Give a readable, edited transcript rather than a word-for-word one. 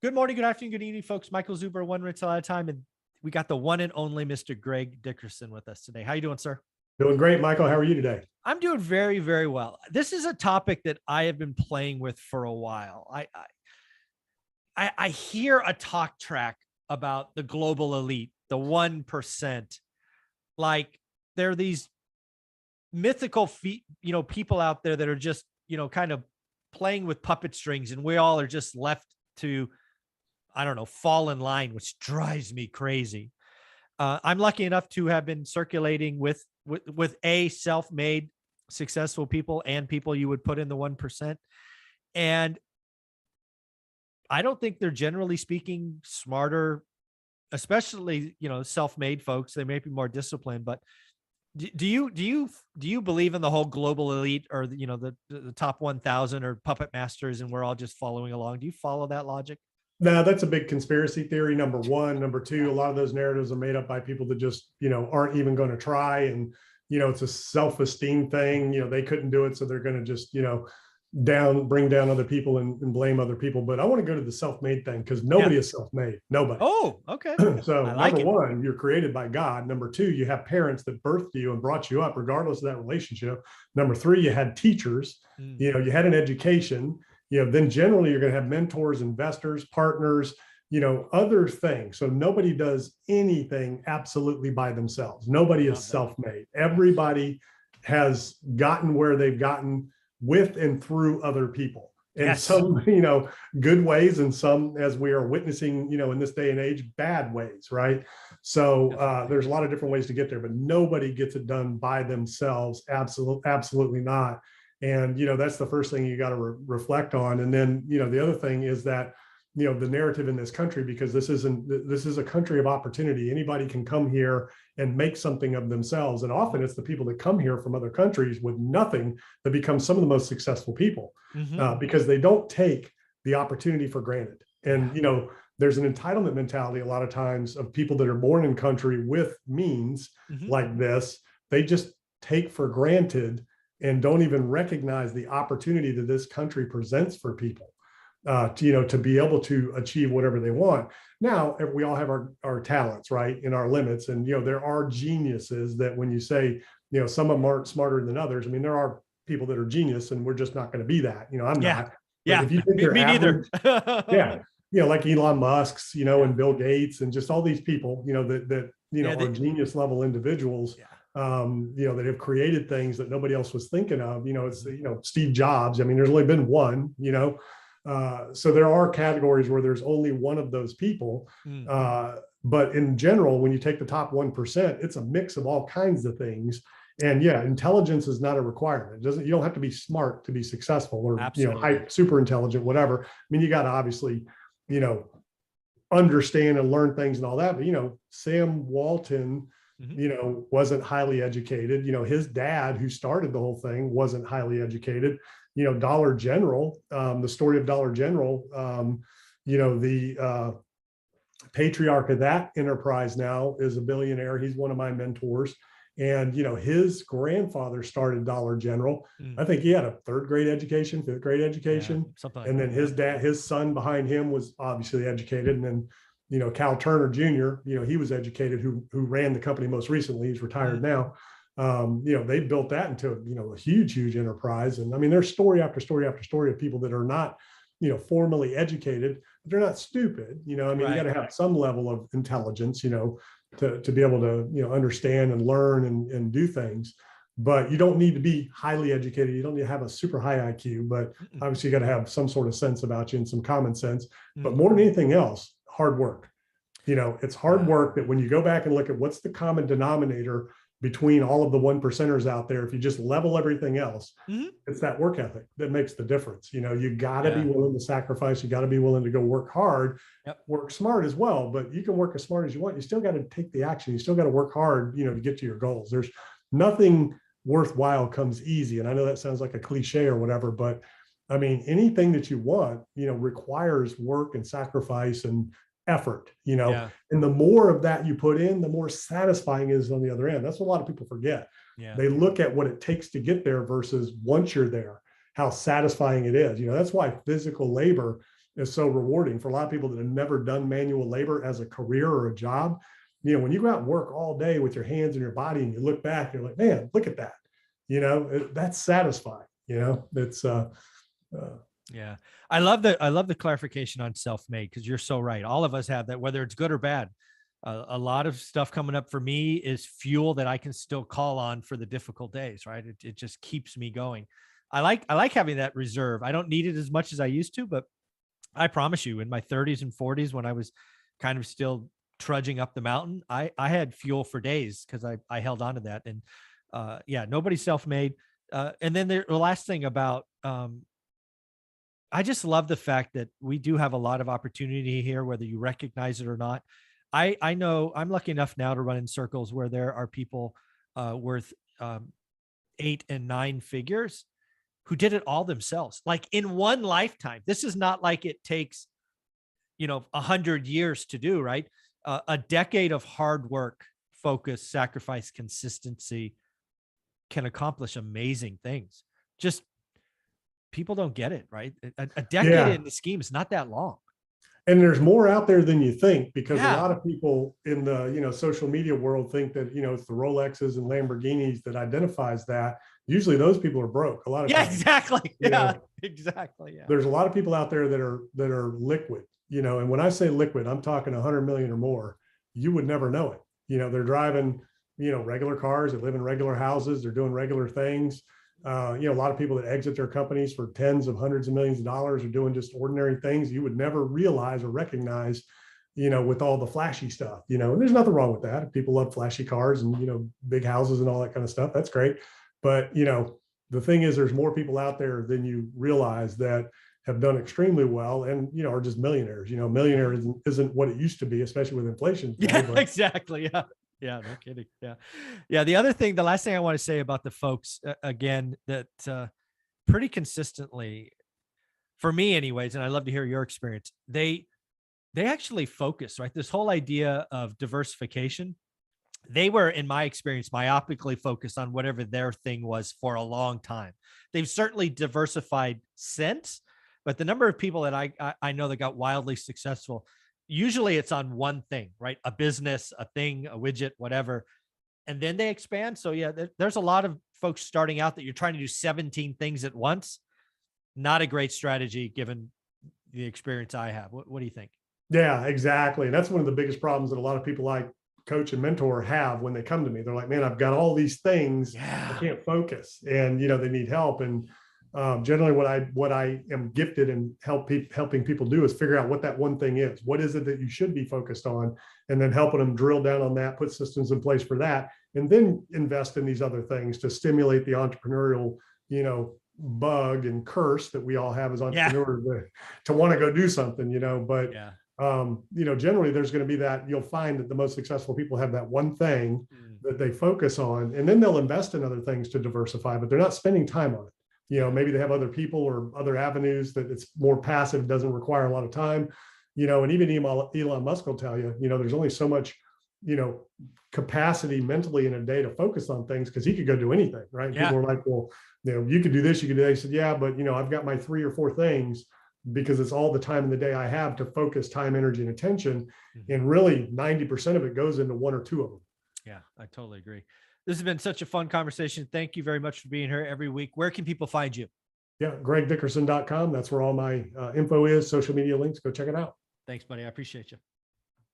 Good morning, good afternoon, good evening, folks. Michael Zuber, one rental at a time, and we got the one and only Mr. Greg Dickerson with us today. How you doing, sir? Doing great, Michael. How are you today? I'm doing very, very well. This is a topic that I have been playing with for a while. I hear a talk track about the global elite, the 1%. Like there are these mythical people out there that are just, kind of playing with puppet strings, and we all are just left to, I don't know, fall in line, which drives me crazy. I'm lucky enough to have been circulating with a self-made successful people and people you would put in the 1%. And I don't think they're, generally speaking, smarter, especially, self-made folks. They may be more disciplined, but do you believe in the whole global elite, or the top 1,000 or puppet masters, and we're all just following along? Do you follow that logic? Now, that's a big conspiracy theory, number one. Number two, Yeah. a lot of those narratives are made up by people that just, aren't even going to try. And, it's a self-esteem thing. They couldn't do it, so they're going to just, bring down other people and blame other people. But I want to go to the self-made thing because nobody Yeah. is self-made. Nobody. Oh, okay. So I like number it. one, you're created by God. Number two, you have parents that birthed you and brought you up, regardless of that relationship. Number three, you had teachers. Mm. You had an education. Then generally you're going to have mentors, investors, partners, other things. So nobody does anything absolutely by themselves. Nobody is self-made. Everybody has gotten where they've gotten with and through other people. And Yes. some, good ways, and some, as we are witnessing, in this day and age, bad ways, right? So there's a lot of different ways to get there, but nobody gets it done by themselves. Absolutely not. And, that's the first thing you got to reflect on. And then, the other thing is that, the narrative in this country, because this is a country of opportunity. Anybody can come here and make something of themselves. And often it's the people that come here from other countries with nothing that become some of the most successful people, because they don't take the opportunity for granted. And, there's an entitlement mentality a lot of times of people that are born in country with means like this. They just take for granted and don't even recognize the opportunity that this country presents for people, to be able to achieve whatever they want. Now, we all have our talents, right, and our limits. And, there are geniuses that, when you say, some of them aren't smarter than others. I mean, there are people that are genius, and we're just not going to be that. I'm Yeah. not. Yeah. But if you think Me neither. yeah, like Elon Musk's, and Bill Gates, and just all these people, that are genius level individuals. Yeah. That have created things that nobody else was thinking of. It's Steve Jobs. I mean, there's only been one. So there are categories where there's only one of those people. But in general, when you take the top 1%, it's a mix of all kinds of things. And yeah, intelligence is not a requirement. You don't have to be smart to be successful, or super intelligent, whatever. I mean, you got to obviously, understand and learn things and all that. But Sam Walton, wasn't highly educated. His dad, who started the whole thing, wasn't highly educated. Dollar General, the story of Dollar General, the patriarch of that enterprise now is a billionaire. He's one of my mentors. And, his grandfather started Dollar General. I think he had a third grade education, fifth grade education. Something like and then his son behind him was obviously educated. And then, Cal Turner Jr., he was educated, who ran the company most recently. He's retired now. They built that into, a huge enterprise. And I mean, there's story after story after story of people that are not, formally educated, but they're not stupid. You got to have some level of intelligence, to be able to, understand and learn and do things. But you don't need to be highly educated. You don't need to have a super high IQ, but obviously you got to have some sort of sense about you and some common sense. But more than anything else, hard work. It's hard work that when you go back and look at what's the common denominator between all of the 1%ers out there, if you just level everything else, it's that work ethic that makes the difference. You got to be willing to sacrifice. You got to be willing to go work hard, work smart as well. But you can work as smart as you want. You still got to take the action. You still got to work hard, to get to your goals. There's nothing worthwhile comes easy. And I know that sounds like a cliche or whatever, but I mean, anything that you want, requires work and sacrifice and effort, and the more of that you put in, the more satisfying it is on the other end. That's what a lot of people forget. They look at what it takes to get there versus once you're there, how satisfying it is. That's why physical labor is so rewarding for a lot of people that have never done manual labor as a career or a job. When you go out and work all day with your hands and your body and you look back, you're like, man, look at that. That's satisfying. It's Yeah. I love the clarification on self-made, because you're so right. All of us have that, whether it's good or bad. A lot of stuff coming up for me is fuel that I can still call on for the difficult days, right? It just keeps me going. I like having that reserve. I don't need it as much as I used to, but I promise you, in my 30s and 40s, when I was kind of still trudging up the mountain, I had fuel for days because I held on to that. And yeah, nobody's self-made. And then the last thing about I just love the fact that we do have a lot of opportunity here, whether you recognize it or not. I know I'm lucky enough now to run in circles where there are people worth 8 and 9 figures who did it all themselves, like in one lifetime. This is not like it takes 100 years to do, right? A decade of hard work, focus, sacrifice, consistency can accomplish amazing things. Just people don't get it, right? A decade yeah. in the scheme is not that long. And there's more out there than you think, because Yeah. a lot of people in the social media world think that it's the Rolexes and Lamborghinis that identifies that. Usually those people are broke a lot of times. Exactly. Yeah, exactly. Yeah. There's a lot of people out there that are liquid, and when I say liquid, I'm talking 100 million or more. You would never know it. They're driving regular cars, they live in regular houses, they're doing regular things. A lot of people that exit their companies for tens of hundreds of millions of dollars are doing just ordinary things you would never realize or recognize, with all the flashy stuff, and there's nothing wrong with that. If people love flashy cars and, big houses and all that kind of stuff, that's great. But, the thing is, there's more people out there than you realize that have done extremely well and, are just millionaires. Millionaire isn't what it used to be, especially with inflation. Yeah, exactly. Yeah. Yeah, no kidding. Yeah. Yeah. The last thing I want to say about the folks, again, that pretty consistently, for me anyways, and I'd love to hear your experience, they actually focus, right? This whole idea of diversification, they were, in my experience, myopically focused on whatever their thing was for a long time. They've certainly diversified since, but the number of people that I know that got wildly successful, usually it's on one thing, right? A business, a thing, a widget, whatever. And then they expand. So yeah, there's a lot of folks starting out that you're trying to do 17 things at once. Not a great strategy given the experience I have. What do you think? Yeah, exactly. And that's one of the biggest problems that a lot of people I coach and mentor have when they come to me. They're like, man, I've got all these things. Yeah. I can't focus. And, they need help. And generally what I am gifted in helping people do is figure out what that one thing is. What is it that you should be focused on? And then helping them drill down on that, put systems in place for that, and then invest in these other things to stimulate the entrepreneurial, bug and curse that we all have as entrepreneurs to want to go do something, but yeah. Generally there's going to be that. You'll find that the most successful people have that one thing that they focus on, and then they'll invest in other things to diversify, but they're not spending time on it. Maybe they have other people or other avenues that it's more passive, doesn't require a lot of time, and even Elon Musk will tell you, there's only so much, capacity mentally in a day to focus on things, because he could go do anything, right? Yeah. People are like, well, you could do this, you could do that. He said, yeah, but I've got my 3 or 4 things, because it's all the time in the day I have to focus time, energy, and attention. And really 90% of it goes into 1 or 2 of them. Yeah, I totally agree. This has been such a fun conversation. Thank you very much for being here every week. Where can people find you? Yeah, gregdickerson.com. That's where all my info is, social media links. Go check it out. Thanks, buddy. I appreciate you.